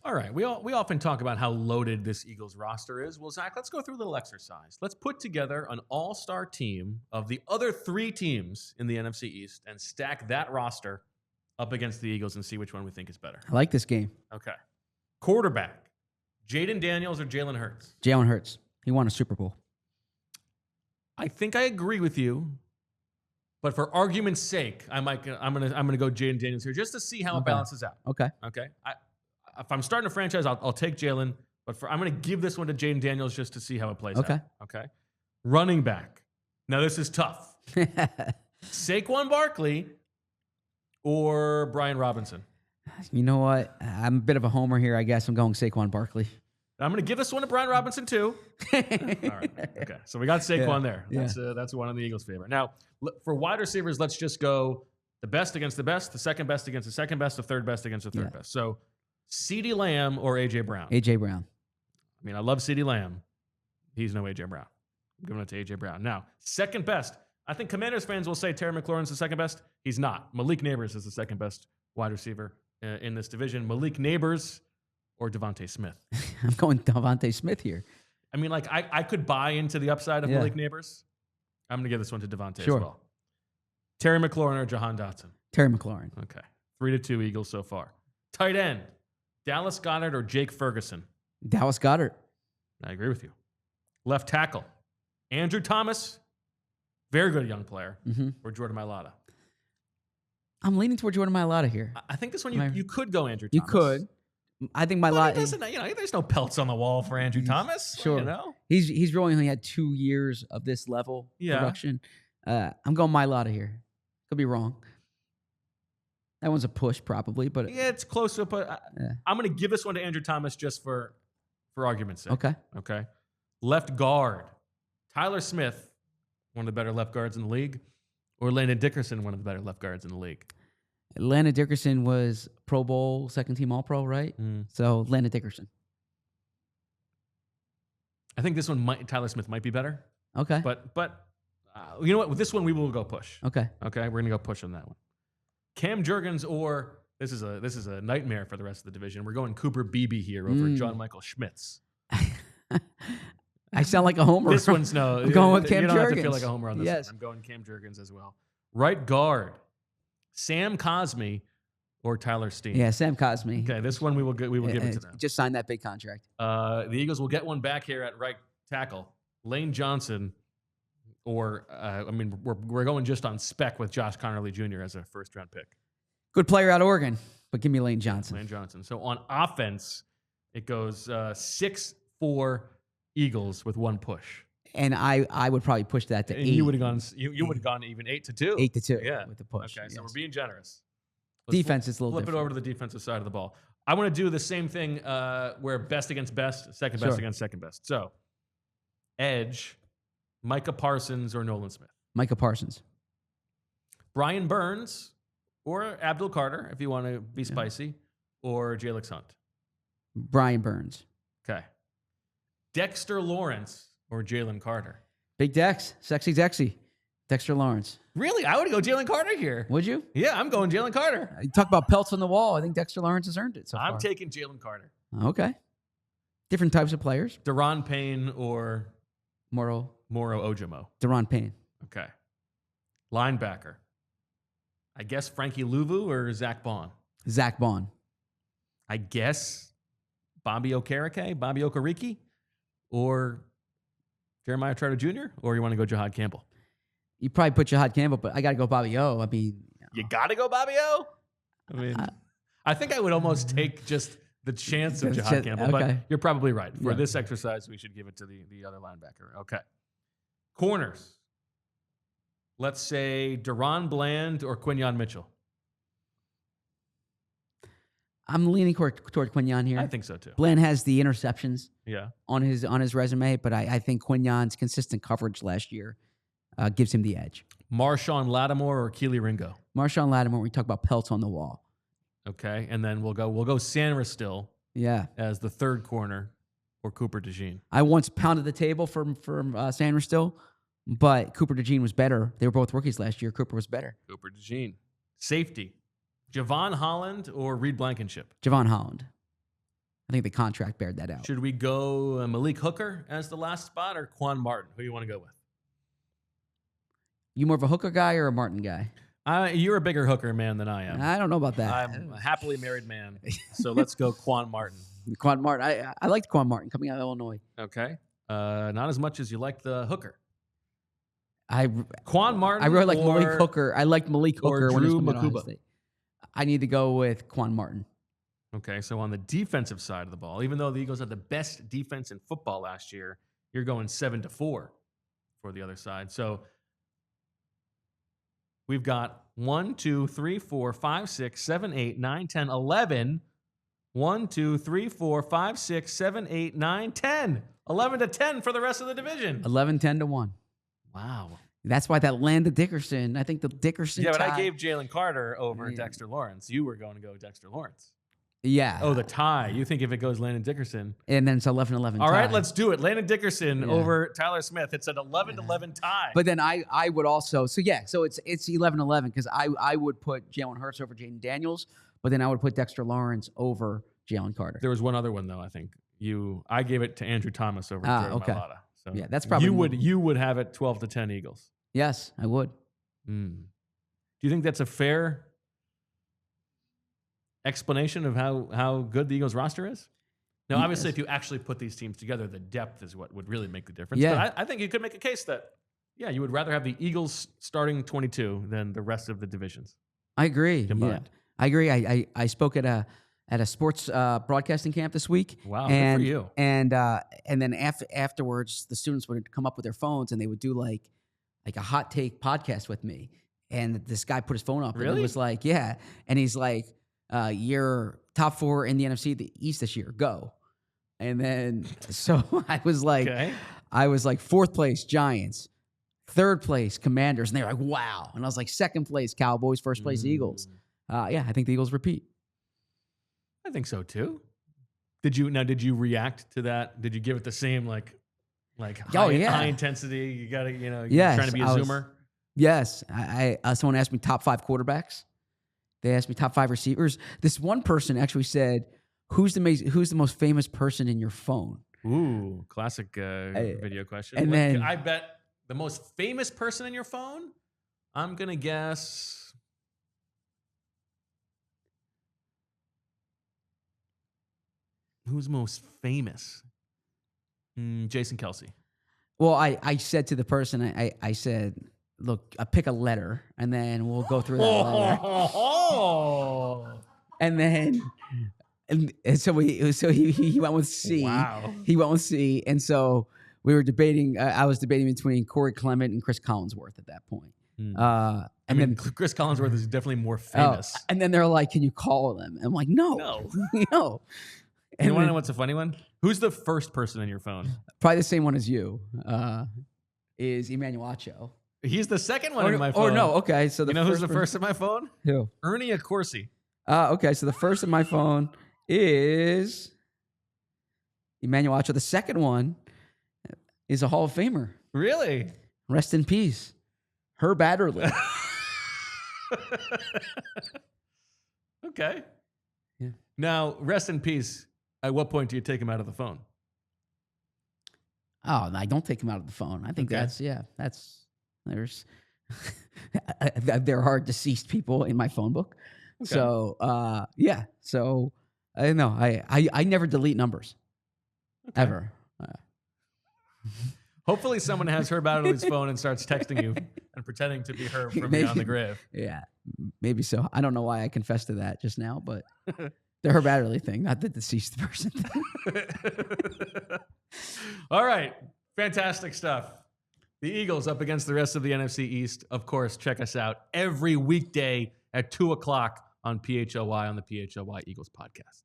All right. We often talk about how loaded this Eagles roster is. Well, Zach, let's go through a little exercise. Let's put together an all-star team of the other 3 teams in the NFC East and stack that roster up against the Eagles and see which one we think is better. I like this game. Okay. Quarterback, Jayden Daniels or Jalen Hurts? Jalen Hurts. He won a Super Bowl. I think I agree with you, but for argument's sake, I'm gonna go Jayden Daniels here just to see how it balances out. Okay. Okay. If I'm starting a franchise, I'll take Jalen, but I'm going to give this one to Jayden Daniels just to see how it plays out. Okay. Running back. Now, this is tough. Saquon Barkley or Brian Robinson? You know what? I'm a bit of a homer here. I guess I'm going Saquon Barkley. I'm going to give this one to Brian Robinson, too. All right. Okay. So we got Saquon there. That's one on the Eagles' favor. Now, for wide receivers, let's just go the best against the best, the second best against the second best, the third best against the third best. So, CeeDee Lamb or A.J. Brown? A.J. Brown. I mean, I love CeeDee Lamb. He's no A.J. Brown. I'm giving it to A.J. Brown. Now, second best. I think Commanders fans will say Terry McLaurin's the second best. He's not. Malik Neighbors is the second best wide receiver in this division. Malik Neighbors or Devontae Smith? I'm going Devontae Smith here. I mean, like, I could buy into the upside of Malik Neighbors. I'm going to give this one to Devontae as well. Terry McLaurin or Jahan Dotson? Terry McLaurin. Okay. 3-2 Eagles so far. Tight end. Dallas Goedert or Jake Ferguson? Dallas Goedert. I agree with you. Left tackle. Andrew Thomas, very good young player, or Jordan Mailata? I'm leaning toward Jordan Mailata here. I think this one you could go Andrew Thomas. You could. I think Mailata. There's no pelts on the wall for Andrew Thomas. Sure. You know? He's really only had 2 years of this level production. I'm going Mailata here. Could be wrong. That one's a push, probably, but it's close to it. But I'm going to give this one to Andrew Thomas just for argument's sake. Okay. Left guard, Tyler Smith, one of the better left guards in the league, or Landon Dickerson, one of the better left guards in the league. Landon Dickerson was Pro Bowl, second-team All-Pro, right? So Landon Dickerson. I think this one Tyler Smith might be better. Okay. But you know what? With this one, we will go push. Okay. We're going to go push on that one. Cam Jurgens or this is a nightmare for the rest of the division. We're going Cooper Beebe here over John Michael Schmitz. I sound like a homer. This one's no. I'm going with Cam Jurgens. You don't have to feel like a homer on this one. I'm going Cam Jurgens as well. Right guard, Sam Cosmi or Tyler Steen. Yeah, Sam Cosmi. Okay, this one we will give it to them. Just signed that big contract. The Eagles will get one back here at right tackle. Lane Johnson. Or, we're going just on spec with Josh Conerly Jr. as a first-round pick. Good player out of Oregon, but give me Lane Johnson. Lane Johnson. So on offense, it goes 6-4 Eagles with one push. And I would probably push that to 8. You would have gone. You would have gone even 8-2. 8-2. Yeah, with the push. Okay, so we're being generous. Defense is a little flip it over to the defensive side of the ball. I want to do the same thing where best against best, second best against second best. So, edge. Micah Parsons or Nolan Smith? Micah Parsons. Brian Burns or Abdul Carter, if you want to be spicy, or Jalix Hunt? Brian Burns. Okay. Dexter Lawrence or Jalen Carter? Big Dex. Sexy Dexy. Dexter Lawrence. Really? I would go Jalen Carter here. Would you? Yeah, I'm going Jalen Carter. You talk about pelts on the wall. I think Dexter Lawrence has earned it so far. I'm taking Jalen Carter. Okay. Different types of players. Deron Payne or Moro Ojomo. Deron Payne. Okay. Linebacker. I guess Frankie Louvu or Zach Bond? Zach Bond. I guess Bobby Okereke, or Jeremiah Trotter Jr., or you want to go Jahad Campbell? You probably put Jahad Campbell, but I got to go Bobby O. I mean, you got to go Bobby O? I mean, I think I would almost take just the chance of Jahad Campbell, but you're probably right. For this exercise, we should give it to the other linebacker. Okay. Corners. Let's say Deron Bland or Quinyon Mitchell. I'm leaning toward Quinyon here. I think so too. Bland has the interceptions on his resume, but I think Quinyon's consistent coverage last year gives him the edge. Marshawn Lattimore or Keely Ringo? Marshawn Lattimore, we talk about pelts on the wall. Okay, and then we'll go Sandra still as the third corner or Cooper DeJean. I once pounded the table for Sandra still, but Cooper DeJean was better. They were both rookies last year. Cooper was better. Cooper DeJean. Safety. Javon Holland or Reed Blankenship? Javon Holland. think the contract bared that out. Should we go Malik Hooker as the last spot or Quan Martin? Who do you want to go with? You more of a Hooker guy or a Martin guy? You're a bigger Hooker man than I am. I don't know about that. I'm a happily married man. So let's go Quan Martin. Quan Martin. I liked Quan Martin coming out of Illinois. Okay. Not as much as you like the Hooker. Quan Martin. I really like Malik Hooker. I liked Malik Hooker when he was coming out of Ohio State. I need to go with Quan Martin. Okay, so on the defensive side of the ball, even though the Eagles had the best defense in football last year, you're going 7-4 for the other side. So we've got 1, 2, 3, 4, 5, 6, 7, 8, 9, 10, 11. 1, 2, 3, 4, 5, 6, 7, 8, 9, 10. 11-10 for the rest of the division. 11-10-1. Wow. That's why that landed Dickerson. I think the Dickerson. Yeah, but I gave Jalen Carter over Dexter Lawrence. You were going to go Dexter Lawrence. Yeah. Oh, the tie. You think if it goes Landon Dickerson. And then it's 11-11 All right, let's do it. Landon Dickerson over Tyler Smith. It's an 11-11 tie. But then I would also, so it's 11-11 because I would put Jalen Hurts over Jayden Daniels, but then I would put Dexter Lawrence over Jalen Carter. There was one other one, though, I think. I gave it to Andrew Thomas over Jordan Mailata. So yeah, that's probably you would have it 12-10 Eagles. Yes, I would. Do you think that's a fair explanation of how good the Eagles roster is? Now, obviously, if you actually put these teams together, the depth is what would really make the difference. Yeah. But I think you could make a case that, you would rather have the Eagles starting 22 than the rest of the divisions. I agree. Combined. Yeah. I agree. I spoke at a sports broadcasting camp this week. Wow, good for you. And then afterwards, the students would come up with their phones and they would do like a hot take podcast with me. And this guy put his phone up. Really? And it was like, yeah. And he's like, you're top 4 in the NFC East this year. Go. And then, so I was like, fourth place, Giants. Third place, Commanders. And they were like, wow. And I was like, second place, Cowboys. First place, Eagles. I think the Eagles repeat. I think so too. Did you react to that? Did you give it the same like high intensity? You got to, you're trying to be a zoomer. Yes. Someone asked me top 5 quarterbacks. They asked me top 5 receivers. This one person actually said, who's the most famous person in your phone? Ooh, classic video question. And then I bet the most famous person in your phone, I'm going to guess who's most famous? Jason Kelsey. Well, I said to the person, I said, look, I pick a letter, and then we'll go through that letter. And then, and so he went with C. Wow. He went with C, and so we were debating. I was debating between Corey Clement and Chris Collinsworth at that point. Then Chris Collinsworth is definitely more famous. And then they're like, "Can you call them?" I'm like, "No, no." And you want to know what's a funny one? Who's the first person in your phone? Probably the same one as you. Is Emmanuel Acho. He's the second one in my phone. Oh no, okay. So who's the first in my phone? Who? Ernie Accorsi. Okay, so the first in my phone is Emmanuel Acho. The second one is a Hall of Famer. Really? Rest in peace, Herb Adderley. Okay. Yeah. Now, rest in peace. At what point do you take him out of the phone? Oh, I don't take him out of the phone. I think there's there are deceased people in my phone book. Okay. So So I know I never delete numbers. Okay. Ever. Hopefully someone has Herb Adderley's phone and starts texting you and pretending to be Herb from beyond the grave. Yeah, maybe so. I don't know why I confessed to that just now, but the Herb Adderley thing, not the deceased person thing. All right. Fantastic stuff. The Eagles up against the rest of the NFC East. Of course, check us out every weekday at 2 o'clock on PHLY on the PHLY Eagles podcast.